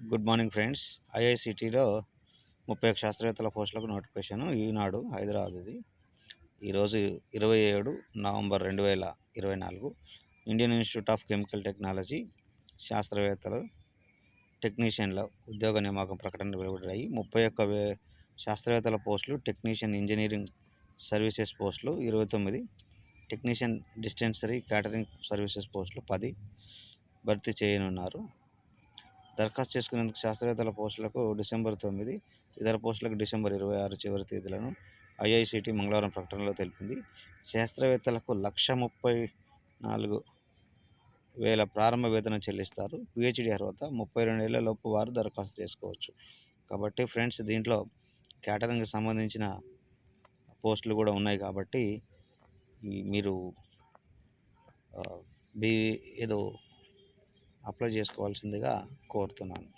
Good morning friends. ఐఐసిటీలో 31 శాస్త్రవేత్తల పోస్టులకు notification ఈనాడు హైదరాబాద్. ఈరోజు 27 November 2024 Indian institute of chemical technology శాస్త్రవేత్తలు టెక్నీషియన్ల ఉద్యోగ నియామకం ప్రకటన వెలువడ్డాయి. 31 శాస్త్రవేత్తల పోస్టులు, టెక్నీషియన్ ఇంజనీరింగ్ సర్వీసెస్ పోస్టులు 29, టెక్నీషియన్ డిస్టెన్సరీ క్యాటరింగ్ సర్వీసెస్ పోస్టులు 10 భర్తీ చేయనున్నారు. దరఖాస్తు చేసుకునేందుకు శాస్త్రవేత్తల పోస్టులకు డిసెంబర్ 9, ఇతర పోస్టులకు డిసెంబర్ 26 చివరి తేదీలను ఐఐసిటి మంగళవారం ప్రకటనలో తెలిపింది. శాస్త్రవేత్తలకు 1,34,000 ప్రారంభ వేతనం చెల్లిస్తారు. పిహెచ్డి అర్హత 32 ఏళ్ల లోపు వారు దరఖాస్తు చేసుకోవచ్చు. కాబట్టి ఫ్రెండ్స్, దీంట్లో క్యాటరింగ్కి సంబంధించిన పోస్టులు కూడా ఉన్నాయి. కాబట్టి మీరు ఏదో అప్లై చేసుకోవాల్సిందిగా కోరుతున్నాను.